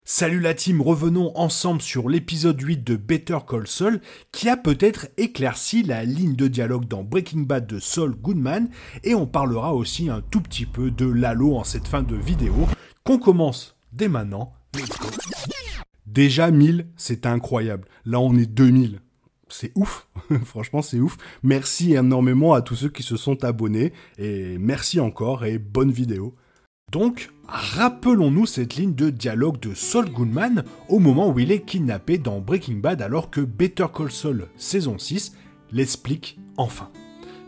Salut la team, revenons ensemble sur l'épisode 8 de Better Call Saul qui a peut-être éclairci la ligne de dialogue dans Breaking Bad de Saul Goodman et on parlera aussi un tout petit peu de Lalo en cette fin de vidéo qu'on commence dès maintenant. Let's go. Déjà 1000, c'est incroyable. Là on est 2000. C'est ouf, franchement c'est ouf. Merci énormément à tous ceux qui se sont abonnés et merci encore et bonne vidéo. Donc, rappelons-nous cette ligne de dialogue de Saul Goodman au moment où il est kidnappé dans Breaking Bad alors que Better Call Saul saison 6 l'explique enfin.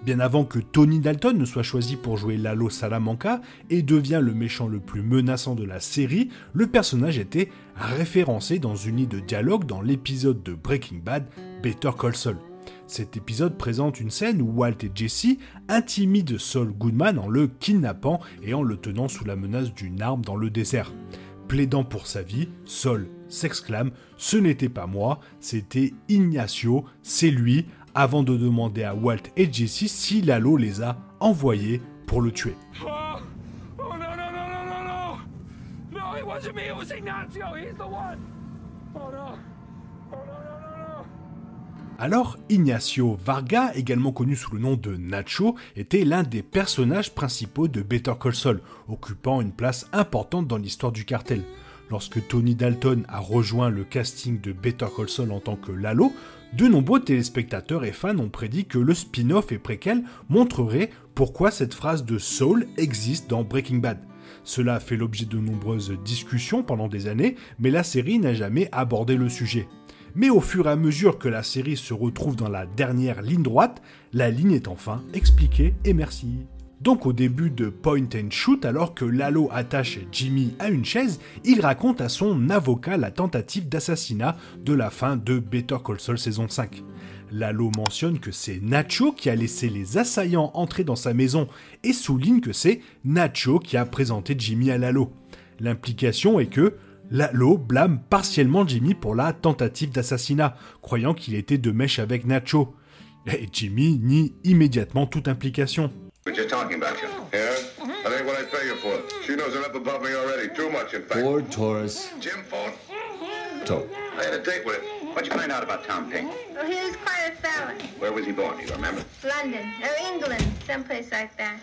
Bien avant que Tony Dalton ne soit choisi pour jouer Lalo Salamanca et devient le méchant le plus menaçant de la série, le personnage était référencé dans une ligne de dialogue dans l'épisode de Breaking Bad Better Call Saul. Cet épisode présente une scène où Walt et Jesse intimident Saul Goodman en le kidnappant et en le tenant sous la menace d'une arme dans le désert. Plaidant pour sa vie, Saul s'exclame « Ce n'était pas moi, c'était Ignacio, c'est lui », avant de demander à Walt et Jesse si Lalo les a envoyés pour le tuer. Oh no, no, no, no, no, no! No, it wasn't me, it was Ignacio, he's the one! Oh no! Oh no, no, no, no! Alors, Ignacio Varga, également connu sous le nom de Nacho, était l'un des personnages principaux de Better Call Saul, occupant une place importante dans l'histoire du cartel. Lorsque Tony Dalton a rejoint le casting de Better Call Saul en tant que Lalo, de nombreux téléspectateurs et fans ont prédit que le spin-off et préquel montrerait pourquoi cette phrase de Saul existe dans Breaking Bad. Cela a fait l'objet de nombreuses discussions pendant des années, mais la série n'a jamais abordé le sujet. Mais au fur et à mesure que la série se retrouve dans la dernière ligne droite, la ligne est enfin expliquée et merci. Donc au début de Point and Shoot, alors que Lalo attache Jimmy à une chaise, il raconte à son avocat la tentative d'assassinat de la fin de Better Call Saul saison 5. Lalo mentionne que c'est Nacho qui a laissé les assaillants entrer dans sa maison et souligne que c'est Nacho qui a présenté Jimmy à Lalo. L'implication est que Lalo blâme partiellement Jimmy pour la tentative d'assassinat, croyant qu'il était de mèche avec Nacho. Et Jimmy nie immédiatement toute implication. We're just talking about you. Yeah? That ain't what I pay you for. She knows enough about me already. Too much, in fact. Ford Taurus Jim Ford? Tow. I had a date with him. What'd you find out about Tom Pink? Oh, he was quite a felon. Where was he born? Do you remember? London, or England, someplace like that.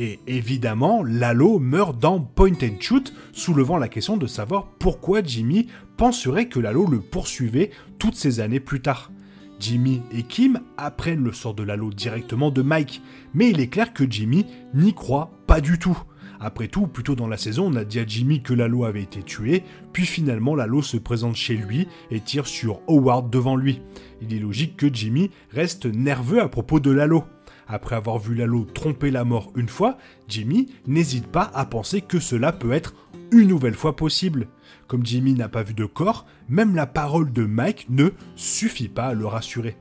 Et évidemment, Lalo meurt dans Point and Shoot, soulevant la question de savoir pourquoi Jimmy penserait que Lalo le poursuivait toutes ces années plus tard. Jimmy et Kim apprennent le sort de Lalo directement de Mike, mais il est clair que Jimmy n'y croit pas du tout. Après tout, plus tôt dans la saison, on a dit à Jimmy que Lalo avait été tué, puis finalement Lalo se présente chez lui et tire sur Howard devant lui. Il est logique que Jimmy reste nerveux à propos de Lalo. Après avoir vu Lalo tromper la mort une fois, Jimmy n'hésite pas à penser que cela peut être une nouvelle fois possible. Comme Jimmy n'a pas vu de corps, même la parole de Mike ne suffit pas à le rassurer.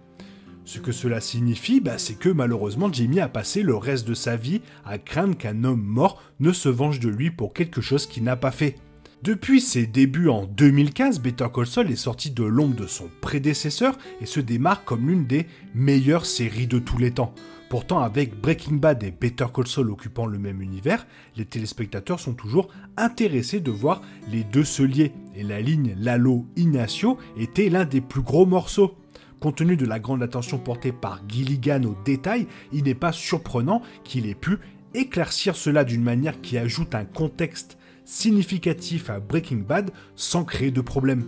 Ce que cela signifie, c'est que malheureusement Jimmy a passé le reste de sa vie à craindre qu'un homme mort ne se venge de lui pour quelque chose qu'il n'a pas fait. Depuis ses débuts en 2015, Better Call Saul est sorti de l'ombre de son prédécesseur et se démarque comme l'une des meilleures séries de tous les temps. Pourtant, avec Breaking Bad et Better Call Saul occupant le même univers, les téléspectateurs sont toujours intéressés de voir les deux se lier, et la ligne Lalo-Ignacio était l'un des plus gros morceaux. Compte tenu de la grande attention portée par Gilligan aux détails, il n'est pas surprenant qu'il ait pu éclaircir cela d'une manière qui ajoute un contexte significatif à Breaking Bad sans créer de problème.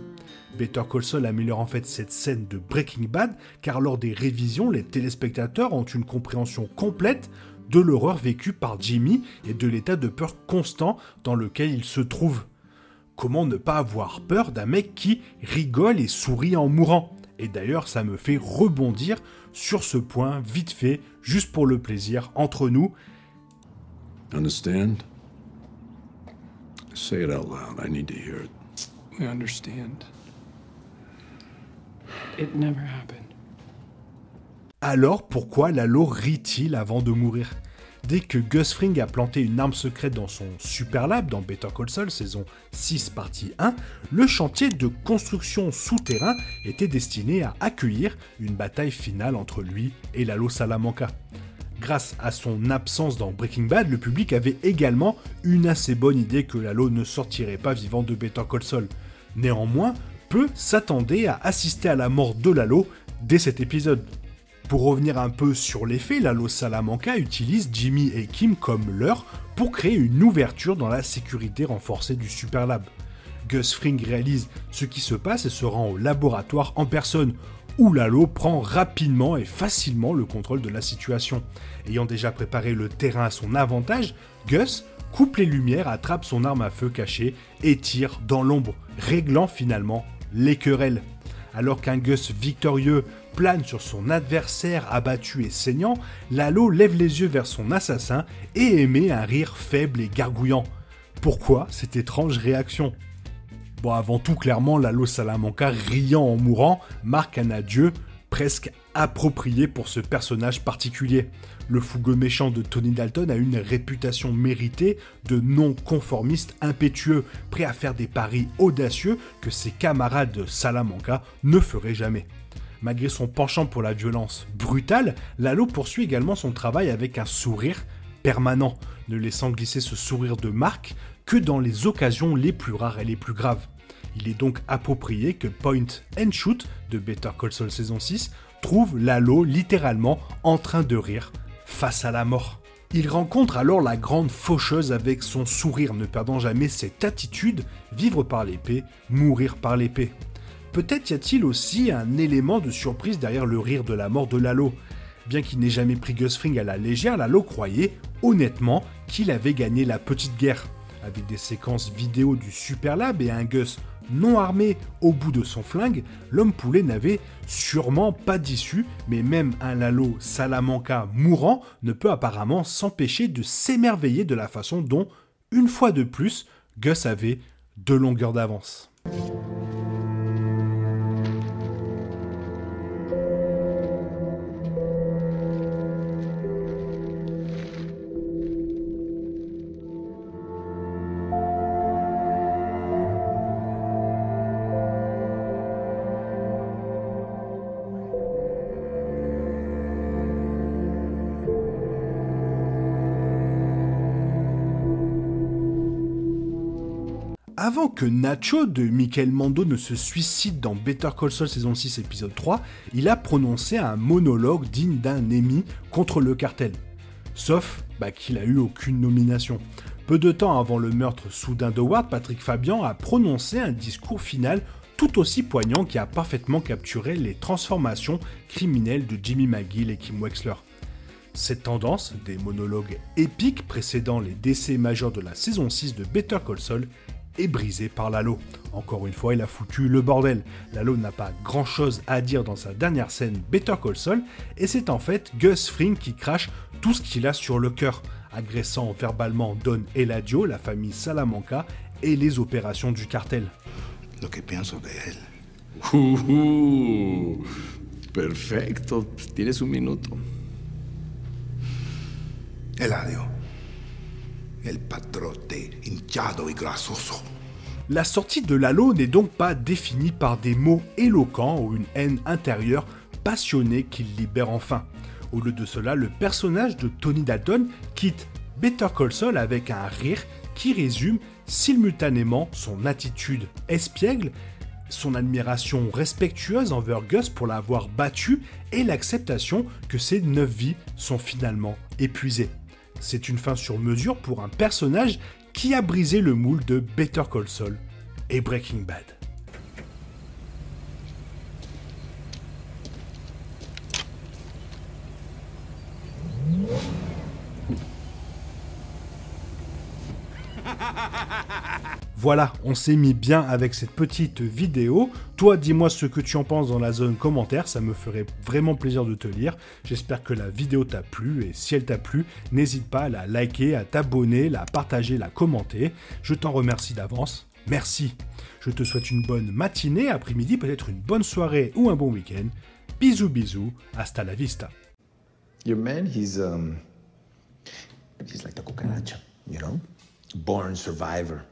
Better Call Saul améliore en fait cette scène de Breaking Bad car lors des révisions, les téléspectateurs ont une compréhension complète de l'horreur vécue par Jimmy et de l'état de peur constant dans lequel il se trouve. Comment ne pas avoir peur d'un mec qui rigole et sourit en mourant ? Et d'ailleurs, ça me fait rebondir sur ce point vite fait, juste pour le plaisir, entre nous. Understand? Say it out loud. I need to hear it. We understand. It never happened. Alors pourquoi Lalo rit-il avant de mourir ? Dès que Gus Fring a planté une arme secrète dans son Super Lab dans Better Call Saul saison 6 partie 1, le chantier de construction souterrain était destiné à accueillir une bataille finale entre lui et Lalo Salamanca. Grâce à son absence dans Breaking Bad, le public avait également une assez bonne idée que Lalo ne sortirait pas vivant de Better Call Saul. Néanmoins, peu s'attendaient à assister à la mort de Lalo dès cet épisode. Pour revenir un peu sur les faits, Lalo Salamanca utilise Jimmy et Kim comme leurre pour créer une ouverture dans la sécurité renforcée du Super Lab. Gus Fring réalise ce qui se passe et se rend au laboratoire en personne, où Lalo prend rapidement et facilement le contrôle de la situation. Ayant déjà préparé le terrain à son avantage, Gus coupe les lumières, attrape son arme à feu cachée et tire dans l'ombre, réglant finalement les querelles. Alors qu'un Gus victorieux plane sur son adversaire abattu et saignant, Lalo lève les yeux vers son assassin et émet un rire faible et gargouillant. Pourquoi cette étrange réaction ? Bon, avant tout, clairement, Lalo Salamanca, riant en mourant, marque un adieu presque approprié pour ce personnage particulier. Le fougueux méchant de Tony Dalton a une réputation méritée de non-conformiste impétueux, prêt à faire des paris audacieux que ses camarades de Salamanca ne feraient jamais. Malgré son penchant pour la violence brutale, Lalo poursuit également son travail avec un sourire permanent, ne laissant glisser ce sourire de marque que dans les occasions les plus rares et les plus graves. Il est donc approprié que Point and Shoot de Better Call Saul saison 6 trouve Lalo littéralement en train de rire face à la mort. Il rencontre alors la grande faucheuse avec son sourire, ne perdant jamais cette attitude, vivre par l'épée, mourir par l'épée. Peut-être y a-t-il aussi un élément de surprise derrière le rire de la mort de Lalo. Bien qu'il n'ait jamais pris Gus Fring à la légère, Lalo croyait honnêtement qu'il avait gagné la petite guerre. Avec des séquences vidéo du Super Lab et un Gus non armé au bout de son flingue, l'homme poulet n'avait sûrement pas d'issue, mais même un Lalo Salamanca mourant ne peut apparemment s'empêcher de s'émerveiller de la façon dont, une fois de plus, Gus avait 2 longueurs d'avance. Avant que Nacho de Michael Mando ne se suicide dans Better Call Saul saison 6 épisode 3, il a prononcé un monologue digne d'un Emmy contre le cartel. Sauf qu'il a eu aucune nomination. Peu de temps avant le meurtre soudain d'Howard, Patrick Fabian a prononcé un discours final tout aussi poignant qui a parfaitement capturé les transformations criminelles de Jimmy McGill et Kim Wexler. Cette tendance, des monologues épiques précédant les décès majeurs de la saison 6 de Better Call Saul, est brisé par Lalo. Encore une fois, il a foutu le bordel. Lalo n'a pas grand chose à dire dans sa dernière scène Better Call Saul, et c'est en fait Gus Fring qui crache tout ce qu'il a sur le cœur, agressant verbalement Don Eladio, la famille Salamanca et les opérations du cartel. Lo que pienso de él. Perfecto. Tienes un minuto. Eladio. El patrote hinchado y grasoso. La sortie de Lalo n'est donc pas définie par des mots éloquents ou une haine intérieure passionnée qu'il libère enfin. Au lieu de cela, le personnage de Tony Dalton quitte Better Call Saul avec un rire qui résume simultanément son attitude espiègle, son admiration respectueuse envers Gus pour l'avoir battu et l'acceptation que ses 9 vies sont finalement épuisées. C'est une fin sur mesure pour un personnage qui a brisé le moule de Better Call Saul et Breaking Bad. Voilà, on s'est mis bien avec cette petite vidéo. Toi, dis-moi ce que tu en penses dans la zone commentaire, ça me ferait vraiment plaisir de te lire. J'espère que la vidéo t'a plu, et si elle t'a plu, n'hésite pas à la liker, à t'abonner, la partager, la commenter. Je t'en remercie d'avance. Merci. Je te souhaite une bonne matinée, après-midi, peut-être une bonne soirée ou un bon week-end. Bisous, bisous, hasta la vista. Your man, he's like the cucaracha, you know? Born survivor.